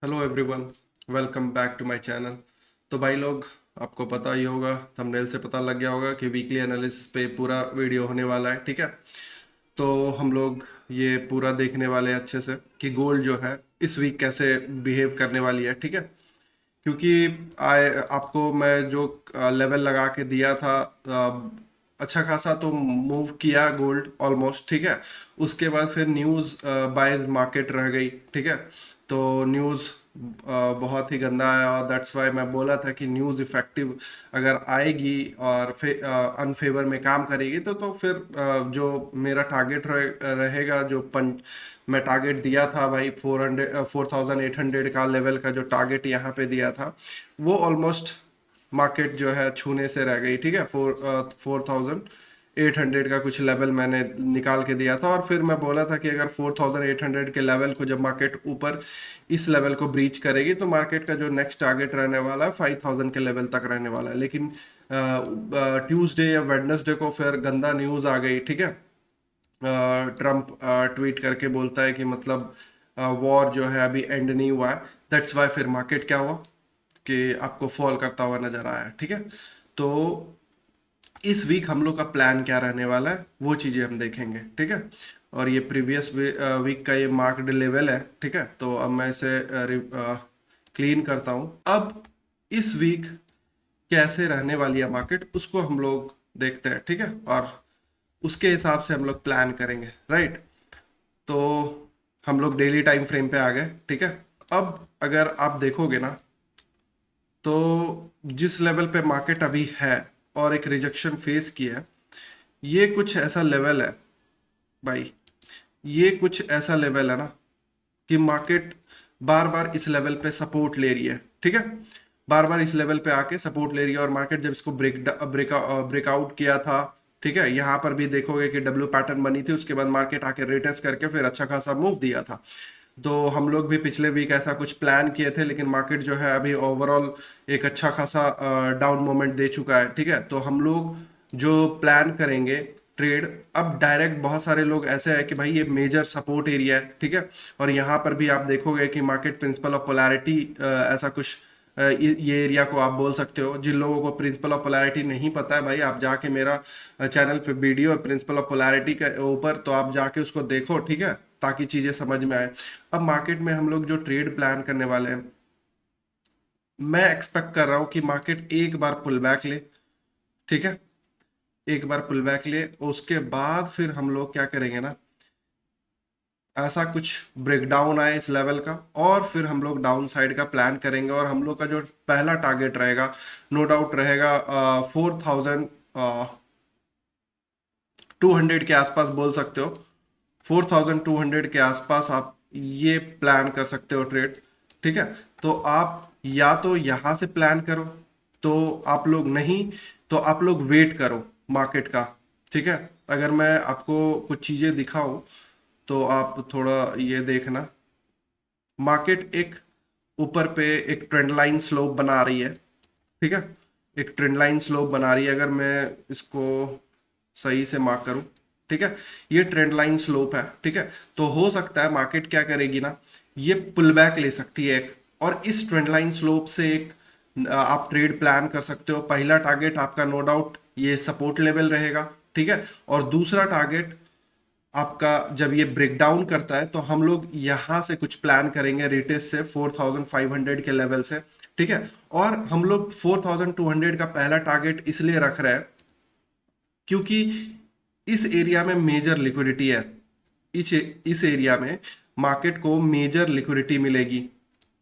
Hello everyone, welcome back to my channel. तो भाई लोग, आपको पता ही होगा, थंबनेल से पता लग गया होगा कि वीकली एनालिसिस पे पूरा वीडियो होने वाला है। ठीक है, तो हम लोग ये पूरा देखने वाले हैं अच्छे से कि गोल्ड जो है इस वीक कैसे बिहेव करने वाली है। ठीक है, क्योंकि आपको मैं जो लेवल लगा के दिया था, अच्छा खासा तो मूव किया गोल्ड ऑलमोस्ट। ठीक है, उसके बाद फिर न्यूज़ बायज मार्केट रह गई। ठीक है, तो न्यूज़ बहुत ही गंदा आया और दैट्स वाई मैं बोला था कि न्यूज़ इफेक्टिव अगर आएगी और अनफेवर में काम करेगी तो फिर जो मेरा टारगेट रहेगा, जो पंच मैं टारगेट दिया था भाई, 4800 का लेवल का जो टारगेट यहाँ पे दिया था, वो ऑलमोस्ट मार्केट जो है छूने से रह गई। ठीक है, 4800 का कुछ लेवल मैंने निकाल के दिया था और फिर मैं बोला था कि अगर 4800 के लेवल को जब मार्केट ऊपर इस लेवल को ब्रीच करेगी तो मार्केट का जो नेक्स्ट टारगेट रहने वाला है 5000 के लेवल तक रहने वाला है। लेकिन ट्यूसडे या वेडनेसडे को फिर गंदा न्यूज़ आ गई। ठीक है, ट्रम्प ट्वीट करके बोलता है कि मतलब वॉर जो है अभी एंड नहीं हुआ है। दैट्स वाई फिर मार्केट क्या हुआ कि आपको फॉल करता हुआ नजर आया। ठीक है, तो इस वीक हम लोग का प्लान क्या रहने वाला है वो चीज़ें हम देखेंगे। ठीक है, और ये प्रीवियस वीक का ये मार्क्ड लेवल है। ठीक है, तो अब मैं इसे क्लीन करता हूँ। अब इस वीक कैसे रहने वाली है मार्केट उसको हम लोग देखते हैं। ठीक है, और उसके हिसाब से हम लोग प्लान करेंगे। राइट, तो हम लोग डेली टाइम फ्रेम पे आ गए। ठीक है, अब अगर आप देखोगे ना, तो जिस लेवल पे मार्केट अभी है और एक रिजेक्शन फेस की है, ये कुछ ऐसा लेवल है भाई, ये कुछ ऐसा लेवल है ना कि मार्केट बार बार इस लेवल पे सपोर्ट ले रही है। ठीक है, बार बार इस लेवल पे आके सपोर्ट ले रही है और मार्केट जब इसको ब्रेकआउट किया था, ठीक है, यहाँ पर भी देखोगे कि डब्ल्यू पैटर्न बनी थी, उसके बाद मार्केट आके रिटेस्ट करके फिर अच्छा खासा मूव दिया था। तो हम लोग भी पिछले वीक ऐसा कुछ प्लान किए थे, लेकिन मार्केट जो है अभी ओवरऑल एक अच्छा खासा डाउन मोमेंट दे चुका है। ठीक है, तो हम लोग जो प्लान करेंगे ट्रेड, अब डायरेक्ट बहुत सारे लोग ऐसे है कि भाई ये मेजर सपोर्ट एरिया है। ठीक है, और यहाँ पर भी आप देखोगे कि मार्केट प्रिंसिपल ऑफ पोलैरिटी ऐसा कुछ ये एरिया को आप बोल सकते हो। जिन लोगों को प्रिंसिपल ऑफ पोलैरिटी नहीं पता है भाई, आप जाके मेरा चैनल पे वीडियो है प्रिंसिपल ऑफ पोलैरिटी के ऊपर, तो आप जाके उसको देखो। ठीक है, ताकि चीज़ें समझ में आए। अब मार्केट में हम लोग जो ट्रेड प्लान करने वाले हैं, मैं एक्सपेक्ट कर रहा हूँ कि मार्केट एक बार पुल बैक ले। ठीक है, एक बार पुल बैक ले, उसके बाद फिर हम लोग क्या करेंगे ना, ऐसा कुछ ब्रेकडाउन आए इस लेवल का और फिर हम लोग डाउन साइड का प्लान करेंगे। और हम लोग का जो पहला टारगेट रहेगा, नो डाउट रहेगा 4200 के आसपास बोल सकते हो। 4200 के आसपास आप ये प्लान कर सकते हो ट्रेड। ठीक है, तो आप या तो यहाँ से प्लान करो, तो आप लोग नहीं, तो आप लोग वेट करो मार्केट का। ठीक है, अगर मैं आपको कुछ चीज़ें दिखाऊं तो आप थोड़ा ये देखना, मार्केट एक ऊपर पे एक ट्रेंड लाइन स्लोप बना रही है। ठीक है, एक ट्रेंड लाइन स्लोप बना रही है, अगर मैं इसको सही से मार्क करूं। ठीक है, ये ट्रेंड लाइन स्लोप है। ठीक है, तो हो सकता है मार्केट क्या करेगी ना, ये पुल बैक ले सकती है एक, और इस ट्रेंड लाइन स्लोप से एक आप ट्रेड प्लान कर सकते हो। पहला टारगेट आपका नो डाउट ये सपोर्ट लेवल रहेगा। ठीक है, और दूसरा टारगेट आपका जब ये ब्रेक डाउन करता है तो हम लोग यहाँ से कुछ प्लान करेंगे रिटेस्ट से 4500 के लेवल से। ठीक है, और हम लोग 4200 का पहला टारगेट इसलिए रख रहे हैं क्योंकि इस एरिया में मेजर लिक्विडिटी है। इस एरिया में मार्केट को मेजर लिक्विडिटी मिलेगी।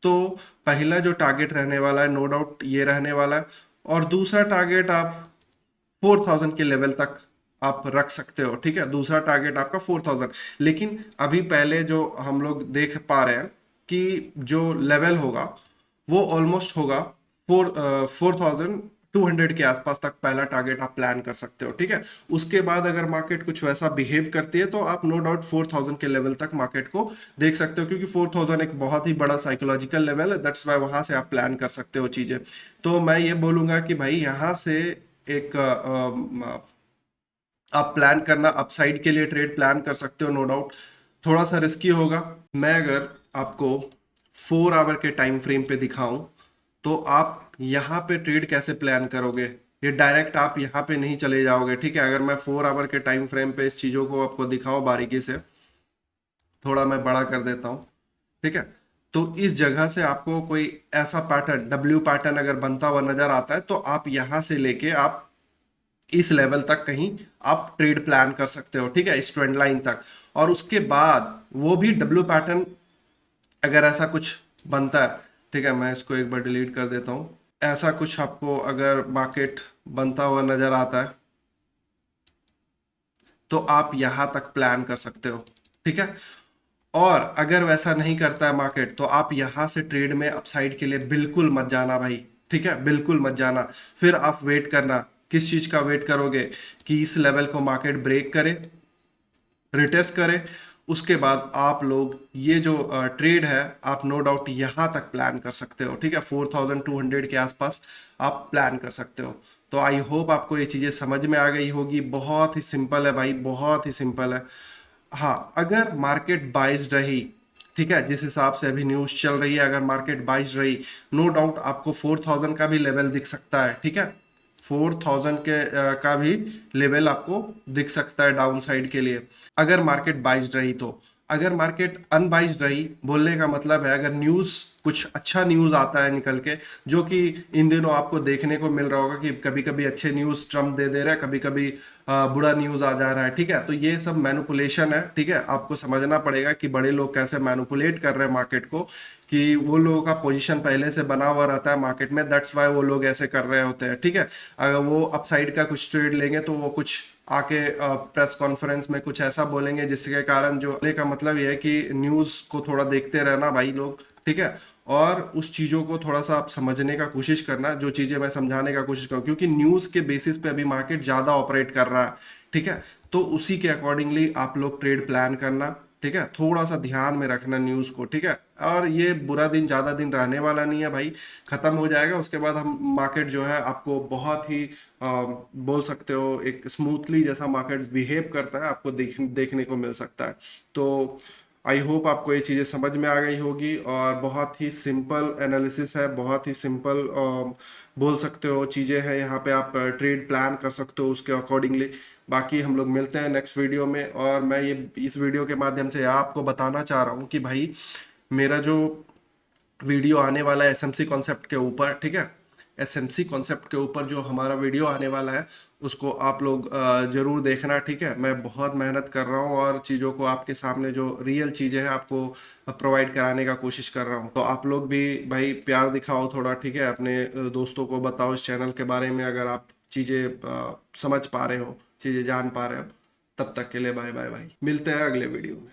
तो पहला जो टारगेट रहने वाला है नो डाउट ये रहने वाला है, और दूसरा टारगेट आप 4000 के लेवल तक आप रख सकते हो। ठीक है, दूसरा टारगेट आपका 4000। लेकिन अभी पहले जो हम लोग देख पा रहे हैं कि जो लेवल होगा वो ऑलमोस्ट होगा 4200 के आसपास तक पहला टारगेट आप प्लान कर सकते हो। ठीक है, उसके बाद अगर मार्केट कुछ वैसा बिहेव करती है तो आप नो डाउट 4000 के लेवल तक मार्केट को देख सकते हो, क्योंकि 4000 एक बहुत ही बड़ा साइकोलॉजिकल लेवल है। दैट्स वाई वहां से आप प्लान कर सकते हो चीजें। तो मैं ये बोलूंगा कि भाई यहाँ से एक आप प्लान करना, अपसाइड के लिए ट्रेड प्लान कर सकते हो नो डाउट, थोड़ा सा रिस्की होगा। मैं अगर आपको 4 आवर के टाइम फ्रेम पे दिखाऊं तो आप यहाँ पे ट्रेड कैसे प्लान करोगे? ये डायरेक्ट आप यहाँ पे नहीं चले जाओगे, ठीक है। अगर मैं 4 आवर के टाइम फ्रेम पे इस चीज़ों को आपको दिखाऊं बारीकी से, थोड़ा मैं बड़ा कर देता हूँ, ठीक है। तो इस जगह से आपको कोई ऐसा पैटर्न, डब्ल्यू पैटर्न अगर बनता हुआ नजर आता है तो आप यहाँ से लेके आप इस लेवल तक कहीं आप ट्रेड प्लान कर सकते हो, ठीक है, इस ट्रेंड लाइन तक। और उसके बाद वो भी डब्ल्यू पैटर्न अगर ऐसा कुछ बनता है, ठीक है, मैं इसको एक बार डिलीट कर देता हूँ। ऐसा कुछ आपको अगर मार्केट बनता हुआ नजर आता है तो आप यहां तक प्लान कर सकते हो, ठीक है। और अगर वैसा नहीं करता है मार्केट तो आप यहां से ट्रेड में अपसाइड के लिए बिल्कुल मत जाना भाई, ठीक है, बिल्कुल मत जाना। फिर आप वेट करना, किस चीज का वेट करोगे? कि इस लेवल को मार्केट ब्रेक करे, रिटेस्ट करे, उसके बाद आप लोग ये जो ट्रेड है आप नो डाउट यहाँ तक प्लान कर सकते हो, ठीक है, 4200 के आसपास आप प्लान कर सकते हो। तो आई होप आपको ये चीज़ें समझ में आ गई होगी। बहुत ही सिंपल है भाई, बहुत ही सिंपल है। हाँ, अगर मार्केट बाइज्ड रही, ठीक है, जिस हिसाब से अभी न्यूज़ चल रही है, अगर मार्केट बाइज्ड रही, नो डाउट आपको 4000 का भी लेवल दिख सकता है, ठीक है। 4000 के का भी लेवल आपको दिख सकता है डाउन साइड के लिए, अगर मार्केट बाइज्ड रही तो। अगर मार्केट अनबाइज्ड रही, बोलने का मतलब है अगर न्यूज़ कुछ अच्छा न्यूज़ आता है निकल के, जो कि इन दिनों आपको देखने को मिल रहा होगा कि कभी कभी अच्छे न्यूज़ ट्रम्प दे रहा है, कभी कभी बुरा न्यूज़ आ जा रहा है, ठीक है। तो ये सब मैनिपुलेशन है, ठीक है। आपको समझना पड़ेगा कि बड़े लोग कैसे मैनिपुलेट कर रहे हैं मार्केट को, कि वो लोगों का पोजीशन पहले से बना हुआ रहता है मार्केट में, दैट्स वाई वो लोग ऐसे कर रहे होते हैं, ठीक है। अगर वो अपसाइड का कुछ ट्रेड लेंगे तो वो कुछ आके प्रेस कॉन्फ्रेंस में कुछ ऐसा बोलेंगे जिसके कारण, जो का मतलब ये है कि न्यूज़ को थोड़ा देखते रहना भाई लोग, ठीक है। और उस चीज़ों को थोड़ा सा आप समझने का कोशिश करना, जो चीज़ें मैं समझाने का कोशिश करूँ, क्योंकि न्यूज़ के बेसिस पे अभी मार्केट ज़्यादा ऑपरेट कर रहा है, ठीक है। तो उसी के अकॉर्डिंगली आप लोग ट्रेड प्लान करना, ठीक है, थोड़ा सा ध्यान में रखना न्यूज़ को, ठीक है। और ये बुरा दिन ज़्यादा दिन रहने वाला नहीं है भाई, ख़त्म हो जाएगा। उसके बाद हम मार्केट जो है आपको बहुत ही बोल सकते हो एक स्मूथली जैसा मार्केट बिहेव करता है आपको देखने को मिल सकता है। तो आई होप आपको ये चीज़ें समझ में आ गई होगी, और बहुत ही सिंपल एनालिसिस है, बहुत ही सिंपल बोल सकते हो चीज़ें हैं। यहाँ पे आप ट्रेड प्लान कर सकते हो उसके अकॉर्डिंगली। बाकी हम लोग मिलते हैं नेक्स्ट वीडियो में। और मैं ये इस वीडियो के माध्यम से आपको बताना चाह रहा हूँ कि भाई मेरा जो वीडियो आने वाला है एसएमसी कॉन्सेप्ट के ऊपर, ठीक है, एसएमसी कॉन्सेप्ट के ऊपर जो हमारा वीडियो आने वाला है उसको आप लोग जरूर देखना, ठीक है। मैं बहुत मेहनत कर रहा हूँ और चीज़ों को आपके सामने जो रियल चीज़ें हैं आपको प्रोवाइड कराने का कोशिश कर रहा हूँ। तो आप लोग भी भाई प्यार दिखाओ थोड़ा, ठीक है, अपने दोस्तों को बताओ इस चैनल के बारे में, अगर आप चीज़ें समझ पा रहे हो, चीज़ें जान पा रहे हो। तब तक के लिए बाय बाय भाई, मिलते हैं अगले वीडियो में।